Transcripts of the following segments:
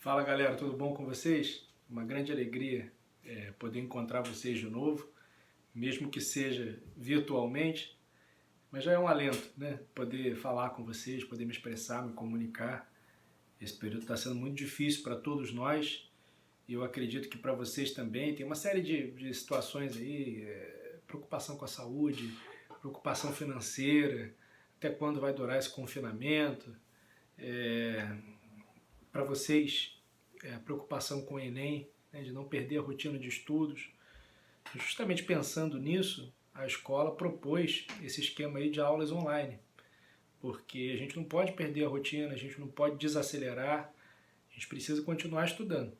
Fala galera, tudo bom com vocês? Uma grande alegria poder encontrar vocês de novo, mesmo que seja virtualmente, mas já é um alento, né? Poder falar com vocês, poder me expressar, me comunicar. Esse período está sendo muito difícil para todos nós e eu acredito que para vocês também. Tem uma série de situações aí, preocupação com a saúde, preocupação financeira, até quando vai durar esse confinamento. Para vocês, a preocupação com o Enem, né, de não perder a rotina de estudos. Justamente pensando nisso, a escola propôs esse esquema aí de aulas online, porque a gente não pode perder a rotina, a gente não pode desacelerar, a gente precisa continuar estudando.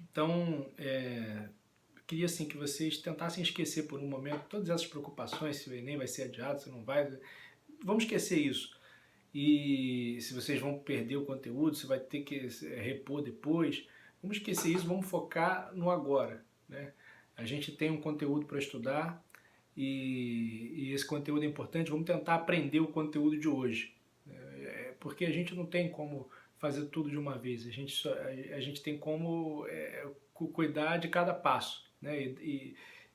Então, eu queria assim, que vocês tentassem esquecer por um momento todas essas preocupações, se o Enem vai ser adiado, se não vai. Vamos esquecer isso. E se vocês vão perder o conteúdo, se vai ter que repor depois, vamos esquecer isso, vamos focar no agora, né? A gente tem um conteúdo para estudar e esse conteúdo é importante, vamos tentar aprender o conteúdo de hoje, porque a gente não tem como fazer tudo de uma vez, a gente tem como cuidar de cada passo, né?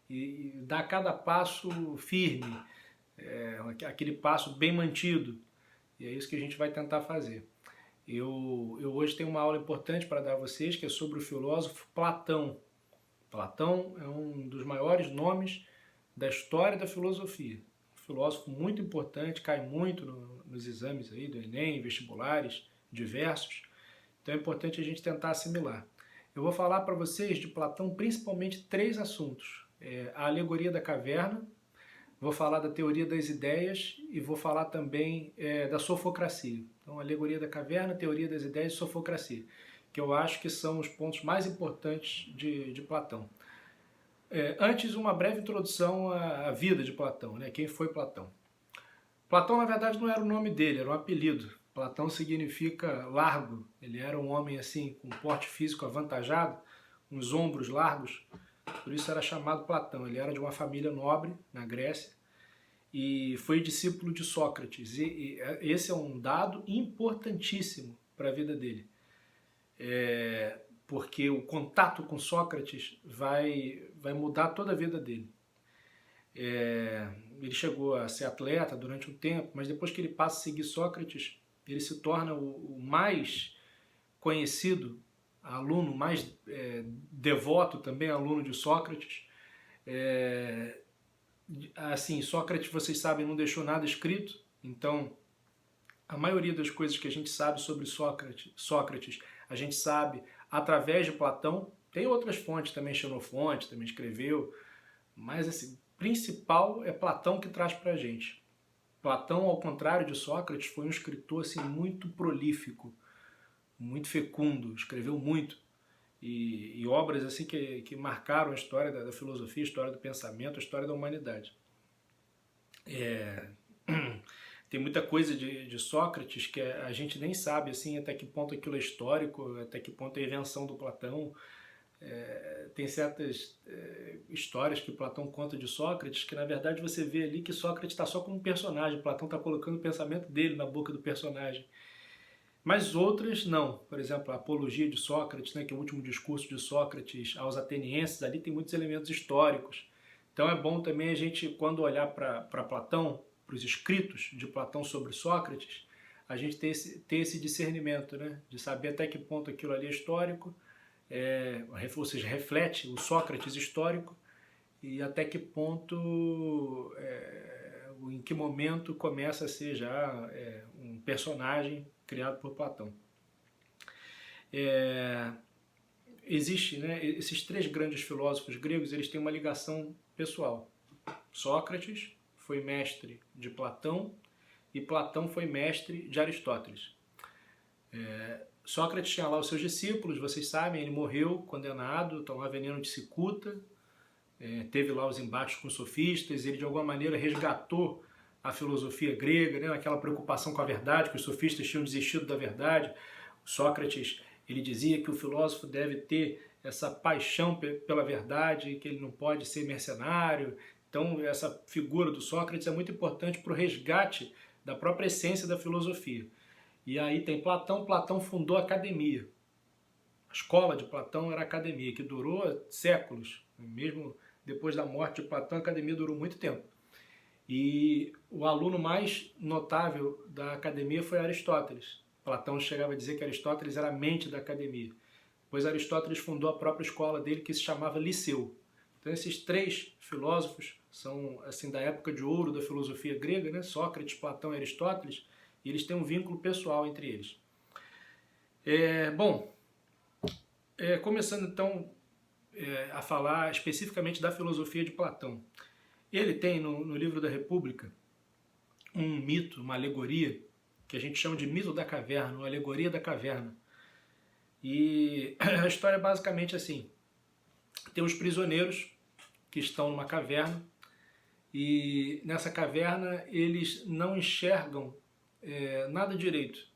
E dar cada passo firme, aquele passo bem mantido. E é isso que a gente vai tentar fazer. Eu hoje tenho uma aula importante para dar a vocês, que é sobre o filósofo Platão. Platão é um dos maiores nomes da história da filosofia. Um filósofo muito importante, cai muito nos exames aí do Enem, vestibulares diversos. Então é importante a gente tentar assimilar. Eu vou falar para vocês de Platão principalmente três assuntos. A alegoria da caverna, vou falar da teoria das ideias e vou falar também da sofocracia. Então, alegoria da caverna, teoria das ideias e sofocracia, que eu acho que são os pontos mais importantes de Platão. Antes, uma breve introdução à vida de Platão, né? Quem foi Platão? Platão, na verdade, não era o nome dele, era um apelido. Platão significa largo, ele era um homem assim, com porte físico avantajado, uns ombros largos, por isso era chamado Platão. Ele era de uma família nobre na Grécia e foi discípulo de Sócrates. E esse é um dado importantíssimo para a vida dele, porque o contato com Sócrates vai mudar toda a vida dele. Ele chegou a ser atleta durante um tempo, mas depois que ele passa a seguir Sócrates, ele se torna o mais conhecido aluno, mais devoto também, aluno de Sócrates. Assim, Sócrates, vocês sabem, não deixou nada escrito, então a maioria das coisas que a gente sabe sobre Sócrates a gente sabe através de Platão. Tem outras fontes também, Xenofonte também escreveu, mas assim, principal é Platão que traz pra gente. Platão, ao contrário de Sócrates, foi um escritor assim, muito prolífico, muito fecundo, escreveu muito, e obras assim que marcaram a história da filosofia, a história do pensamento, a história da humanidade. Tem muita coisa de Sócrates que a gente nem sabe assim, até que ponto aquilo é histórico, até que ponto é invenção do Platão. Tem certas histórias que Platão conta de Sócrates que na verdade você vê ali que Sócrates está só como um personagem, Platão está colocando o pensamento dele na boca do personagem. Mas outras não. Por exemplo, a Apologia de Sócrates, né, que é o último discurso de Sócrates aos atenienses, ali tem muitos elementos históricos. Então é bom também a gente, quando olhar para Platão, para os escritos de Platão sobre Sócrates, a gente ter esse discernimento, né, de saber até que ponto aquilo ali é histórico, ou seja, reflete o Sócrates histórico, e até que ponto, em que momento começa a ser já um personagem criado por Platão. Existe, né, esses três grandes filósofos gregos, eles têm uma ligação pessoal. Sócrates foi mestre de Platão e Platão foi mestre de Aristóteles. Sócrates tinha lá os seus discípulos, vocês sabem, ele morreu condenado, tomou veneno de cicuta, teve lá os embates com os sofistas, ele de alguma maneira resgatou a filosofia grega, né, aquela preocupação com a verdade, que os sofistas tinham desistido da verdade. Sócrates, ele dizia que o filósofo deve ter essa paixão pela verdade, que ele não pode ser mercenário. Então essa figura do Sócrates é muito importante para o resgate da própria essência da filosofia. E aí tem Platão, Platão fundou a academia. escola de Platão era a academia, que durou séculos. Mesmo depois da morte de Platão, a academia durou muito tempo. E o aluno mais notável da academia foi Aristóteles. Platão chegava a dizer que Aristóteles era a mente da academia. Depois Aristóteles fundou a própria escola dele, que se chamava Liceu. Então esses três filósofos são assim da época de ouro da filosofia grega, né? Sócrates, Platão e Aristóteles, e eles têm um vínculo pessoal entre eles. Começando então a falar especificamente da filosofia de Platão. Ele tem no livro da República um mito, uma alegoria, que a gente chama de mito da caverna, uma alegoria da caverna. E a história é basicamente assim: tem os prisioneiros que estão numa caverna, e nessa caverna eles não enxergam nada direito.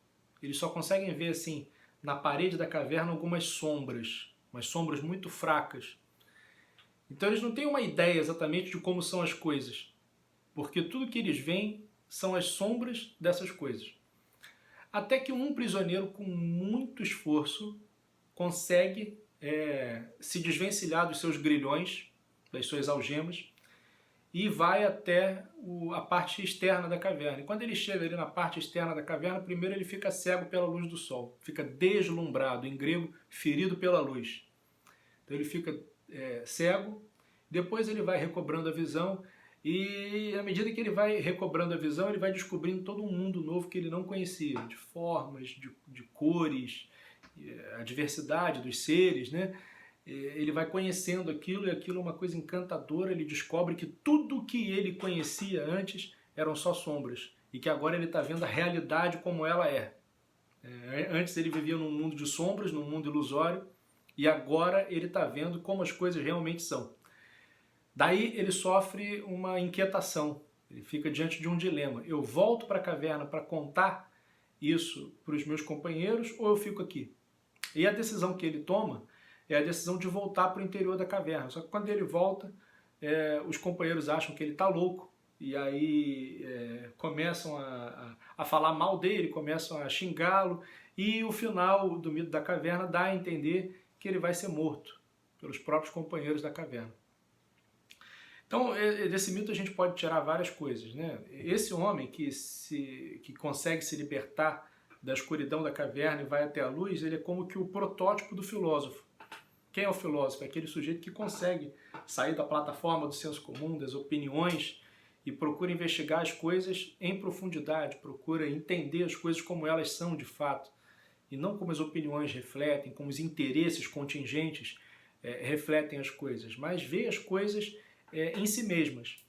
Eles só conseguem ver assim na parede da caverna algumas sombras, umas sombras muito fracas. Então eles não têm uma ideia exatamente de como são as coisas, porque tudo que eles veem são as sombras dessas coisas. Até que um prisioneiro, com muito esforço, consegue se desvencilhar dos seus grilhões, das suas algemas, e vai até a parte externa da caverna. E quando ele chega ali na parte externa da caverna, primeiro ele fica cego pela luz do sol, fica deslumbrado, em grego, ferido pela luz. Então ele fica cego, depois ele vai recobrando a visão, e à medida que ele vai recobrando a visão, ele vai descobrindo todo um mundo novo que ele não conhecia, de formas, de cores, a diversidade dos seres, né? Ele vai conhecendo aquilo, e aquilo é uma coisa encantadora. Ele descobre que tudo que ele conhecia antes eram só sombras, e que agora ele está vendo a realidade como ela é. Antes ele vivia num mundo de sombras, num mundo ilusório, e agora ele está vendo como as coisas realmente são. Daí ele sofre uma inquietação, ele fica diante de um dilema: eu volto para a caverna para contar isso para os meus companheiros, ou eu fico aqui? E a decisão que ele toma é a decisão de voltar para o interior da caverna. Só que quando ele volta, os companheiros acham que ele está louco, e aí começam a falar mal dele, começam a xingá-lo, e o final do mito da caverna dá a entender que ele vai ser morto pelos próprios companheiros da caverna. Então, desse mito a gente pode tirar várias coisas, né? Esse homem que consegue se libertar da escuridão da caverna e vai até a luz, ele é como que o protótipo do filósofo. Quem é o filósofo? É aquele sujeito que consegue sair da plataforma do senso comum, das opiniões, e procura investigar as coisas em profundidade, procura entender as coisas como elas são de fato, e não como as opiniões refletem, como os interesses contingentes refletem as coisas, mas vê as coisas em si mesmas.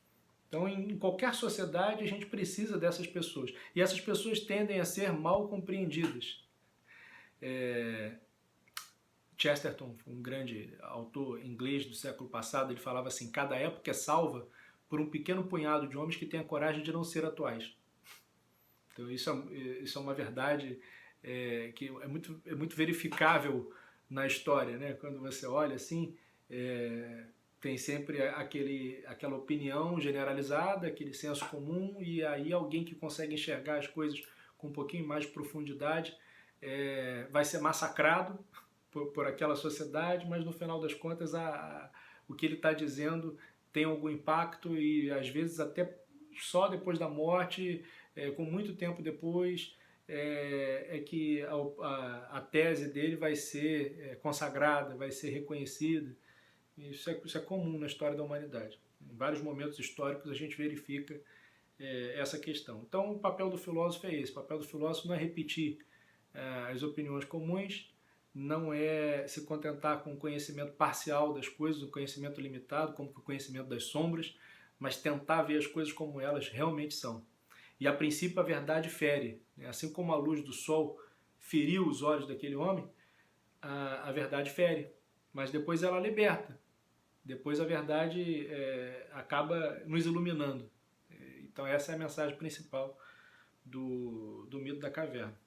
Então, em qualquer sociedade, a gente precisa dessas pessoas. E essas pessoas tendem a ser mal compreendidas. Chesterton, um grande autor inglês do século passado, ele falava assim: cada época é salva por um pequeno punhado de homens que têm a coragem de não ser atuais. Então, isso é uma verdade que é muito verificável na história, né? Quando você olha assim, tem sempre aquela opinião generalizada, aquele senso comum, e aí alguém que consegue enxergar as coisas com um pouquinho mais de profundidade vai ser massacrado por aquela sociedade, mas no final das contas o que ele está dizendo tem algum impacto, e às vezes até só depois da morte, com muito tempo depois, que a tese dele vai ser consagrada, vai ser reconhecida. Isso é comum na história da humanidade. Em vários momentos históricos a gente verifica essa questão. Então o papel do filósofo é esse. O papel do filósofo não é repetir as opiniões comuns, não é se contentar com o conhecimento parcial das coisas, o conhecimento limitado, como o conhecimento das sombras, mas tentar ver as coisas como elas realmente são. E a princípio a verdade fere, né? Assim como a luz do sol feriu os olhos daquele homem, a verdade fere, mas depois ela liberta. Depois a verdade acaba nos iluminando. Então essa é a mensagem principal do mito da caverna.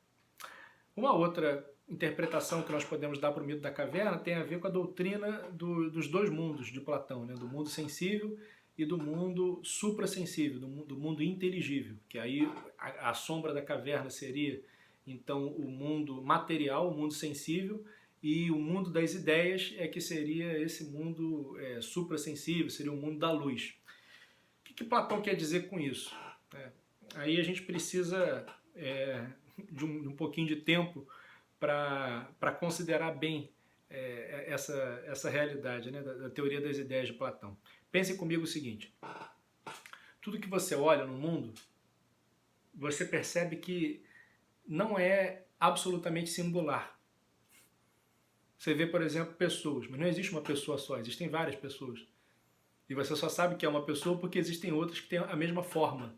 Uma outra interpretação que nós podemos dar para o mito da caverna tem a ver com a doutrina dos dois mundos de Platão, né? Do mundo sensível e do mundo suprassensível, do mundo inteligível, que aí a sombra da caverna seria então o mundo material, o mundo sensível, e o mundo das ideias é que seria esse mundo suprassensível, seria o mundo da luz. O que Platão quer dizer com isso? Aí a gente precisa de um pouquinho de tempo para considerar bem essa realidade, né, da teoria das ideias de Platão. Pensem comigo o seguinte: tudo que você olha no mundo, você percebe que não é absolutamente singular. Você vê, por exemplo, pessoas, mas não existe uma pessoa só, existem várias pessoas. E você só sabe que é uma pessoa porque existem outras que têm a mesma forma.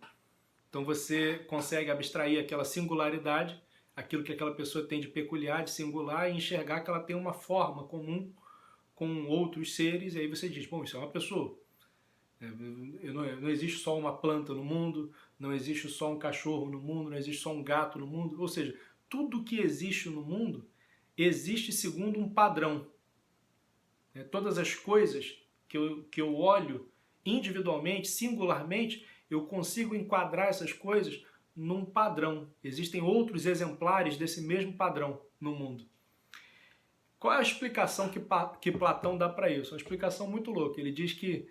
Então você consegue abstrair aquela singularidade, aquilo que aquela pessoa tem de peculiar, de singular, e enxergar que ela tem uma forma comum com outros seres, e aí você diz, bom, isso é uma pessoa. Não existe só uma planta no mundo, não existe só um cachorro no mundo, não existe só um gato no mundo. Ou seja, tudo que existe no mundo existe segundo um padrão. Todas as coisas que eu olho individualmente, singularmente, eu consigo enquadrar essas coisas num padrão. Existem outros exemplares desse mesmo padrão no mundo. Qual é a explicação que Platão dá para isso? Uma explicação muito louca. Ele diz que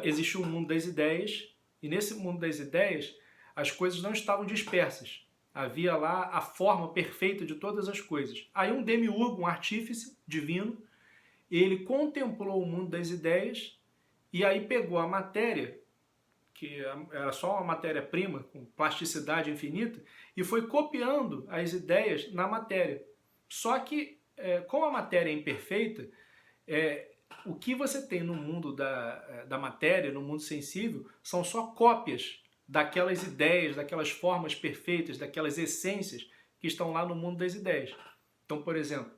existe um mundo das ideias, e nesse mundo das ideias as coisas não estavam dispersas. Havia lá a forma perfeita de todas as coisas. Aí um demiurgo, um artífice divino, ele contemplou o mundo das ideias e aí pegou a matéria, que era só uma matéria-prima com plasticidade infinita, e foi copiando as ideias na matéria. Só que, como a matéria é imperfeita, o que você tem no mundo da matéria, no mundo sensível, são só cópias daquelas ideias, daquelas formas perfeitas, daquelas essências que estão lá no mundo das ideias. Então, por exemplo,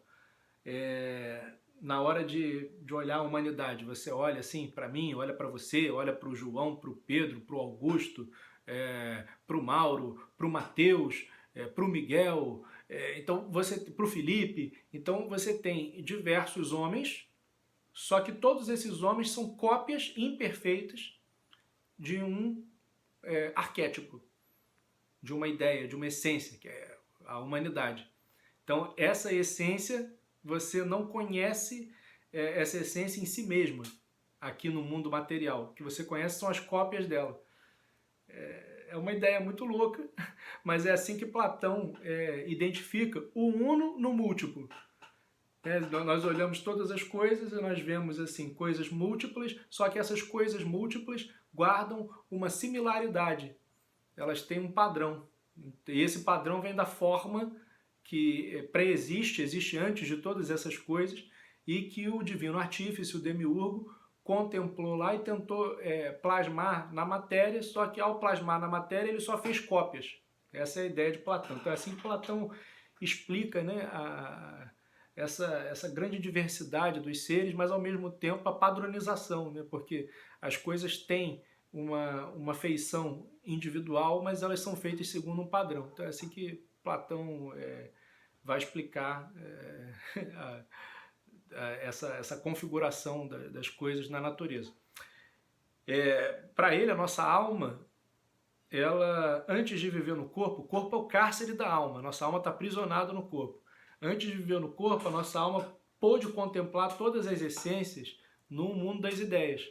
na hora de olhar a humanidade, você olha assim para mim, olha para você, olha para o João, para o Pedro, para o Augusto, para o Mauro, para o Mateus, para o Miguel, então para o Felipe. Então você tem diversos homens, só que todos esses homens são cópias imperfeitas de um arquétipo, de uma ideia, de uma essência, que é a humanidade. Então essa essência, você não conhece essa essência em si mesma, aqui no mundo material. O que você conhece são as cópias dela. É uma ideia muito louca, mas é assim que Platão identifica o uno no múltiplo. Nós olhamos todas as coisas e nós vemos assim coisas múltiplas, só que essas coisas múltiplas guardam uma similaridade. Elas têm um padrão. E esse padrão vem da forma que existe antes de todas essas coisas, e que o divino artífice, o demiurgo, contemplou lá e tentou plasmar na matéria, só que ao plasmar na matéria ele só fez cópias. Essa é a ideia de Platão. Então é assim que Platão explica, né, essa grande diversidade dos seres, mas ao mesmo tempo a padronização, né, porque as coisas têm uma feição individual, mas elas são feitas segundo um padrão. Então é assim que Platão vai explicar essa configuração das coisas na natureza. Para ele, a nossa alma, ela, antes de viver no corpo, o corpo é o cárcere da alma, nossa alma está aprisionada no corpo. Antes de viver no corpo, a nossa alma pôde contemplar todas as essências no mundo das ideias.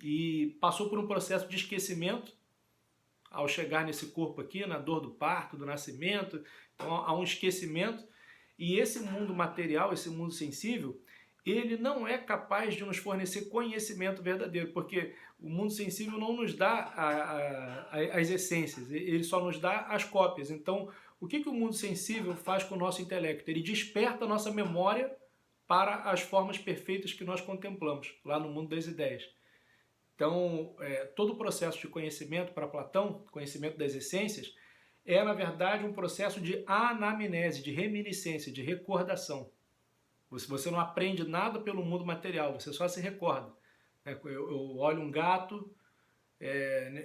E passou por um processo de esquecimento ao chegar nesse corpo aqui, na dor do parto, do nascimento. Então há um esquecimento. E esse mundo material, esse mundo sensível, ele não é capaz de nos fornecer conhecimento verdadeiro, porque o mundo sensível não nos dá as essências, ele só nos dá as cópias. Então, o que o mundo sensível faz com o nosso intelecto? Ele desperta a nossa memória para as formas perfeitas que nós contemplamos, lá no mundo das ideias. Então, todo o processo de conhecimento para Platão, conhecimento das essências, na verdade, um processo de anamnese, de reminiscência, de recordação. Você não aprende nada pelo mundo material, você só se recorda. Eu olho um gato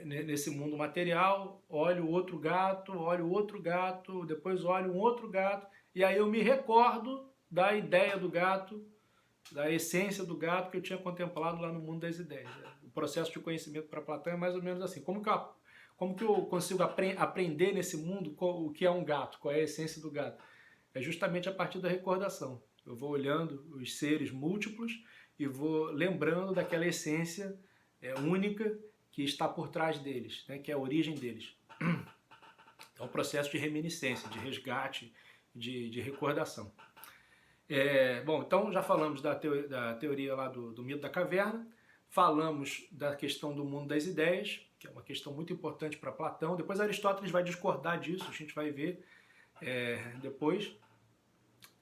nesse mundo material, olho outro gato, depois olho um outro gato, e aí eu me recordo da ideia do gato, da essência do gato que eu tinha contemplado lá no mundo das ideias. O processo de conhecimento para Platão é mais ou menos assim. Como que eu consigo aprender nesse mundo o que é um gato, qual é a essência do gato? é justamente a partir da recordação. Eu vou olhando os seres múltiplos e vou lembrando daquela essência única que está por trás deles, né, que é a origem deles. É um processo de reminiscência, de resgate, de recordação. Bom, então já falamos da teoria lá do mito da caverna, falamos da questão do mundo das ideias, que é uma questão muito importante para Platão. Depois Aristóteles vai discordar disso, a gente vai ver depois.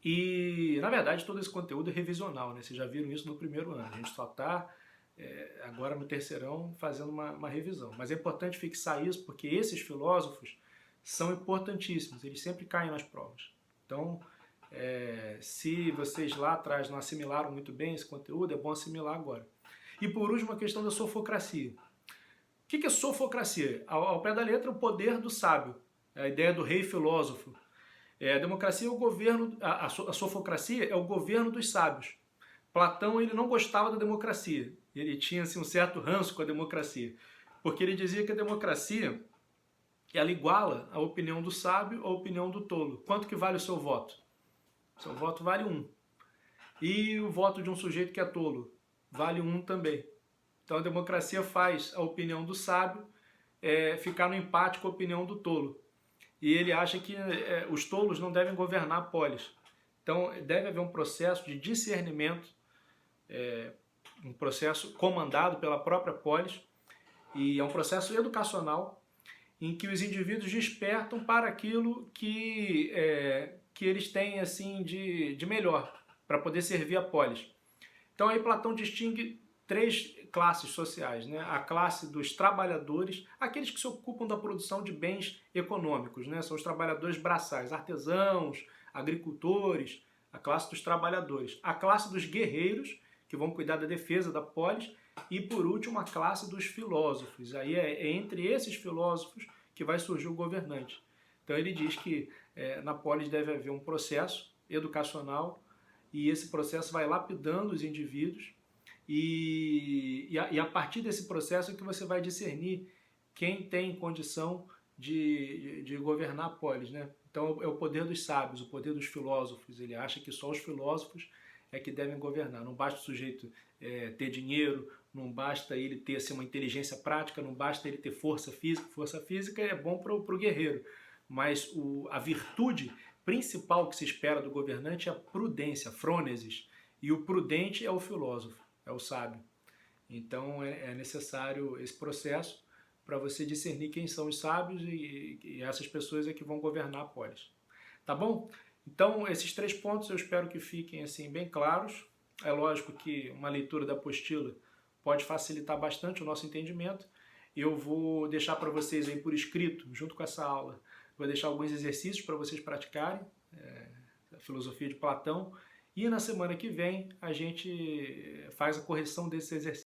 E, na verdade, todo esse conteúdo é revisional, né? Vocês já viram isso no primeiro ano. A gente só está, agora no terceirão, fazendo uma revisão. Mas é importante fixar isso porque esses filósofos são importantíssimos, eles sempre caem nas provas. Então, se vocês lá atrás não assimilaram muito bem esse conteúdo, é bom assimilar agora. E por último, a questão da sofocracia. O que é sofocracia? Ao pé da letra, o poder do sábio, a ideia do rei filósofo. A democracia é o governo, a sofocracia é o governo dos sábios. Platão ele não gostava da democracia, ele tinha assim, um certo ranço com a democracia, porque ele dizia que a democracia ela iguala a opinião do sábio à opinião do tolo. Quanto que vale o seu voto? O seu voto vale 1. E o voto de um sujeito que é tolo vale 1 também. Então a democracia faz a opinião do sábio ficar no empate com a opinião do tolo. E ele acha que os tolos não devem governar a polis. Então deve haver um processo de discernimento, um processo comandado pela própria polis, e é um processo educacional em que os indivíduos despertam para aquilo que eles têm assim, de melhor, para poder servir a polis. Então aí Platão distingue 3 classes sociais, né? A classe dos trabalhadores, aqueles que se ocupam da produção de bens econômicos, né? São os trabalhadores braçais, artesãos, agricultores, a classe dos trabalhadores. A classe dos guerreiros, que vão cuidar da defesa da polis, e por último a classe dos filósofos. Aí é entre esses filósofos que vai surgir o governante. Então ele diz que na polis deve haver um processo educacional e esse processo vai lapidando os indivíduos e a partir desse processo é que você vai discernir quem tem condição de governar a polis, né? Então é o poder dos sábios, o poder dos filósofos. Ele acha que só os filósofos é que devem governar. Não basta o sujeito ter dinheiro, não basta ele ter assim, uma inteligência prática, não basta ele ter força física. Força física é bom para o guerreiro, mas a virtude principal que se espera do governante é a prudência, a frônesis. E o prudente é o filósofo, é o sábio. Então é necessário esse processo para você discernir quem são os sábios e essas pessoas é que vão governar a polis. Tá bom? Então esses 3 pontos eu espero que fiquem assim bem claros. É lógico que uma leitura da apostila pode facilitar bastante o nosso entendimento. Eu vou deixar para vocês aí por escrito, junto com essa aula, vou deixar alguns exercícios para vocês praticarem, a filosofia de Platão, e na semana que vem a gente faz a correção desses exercícios.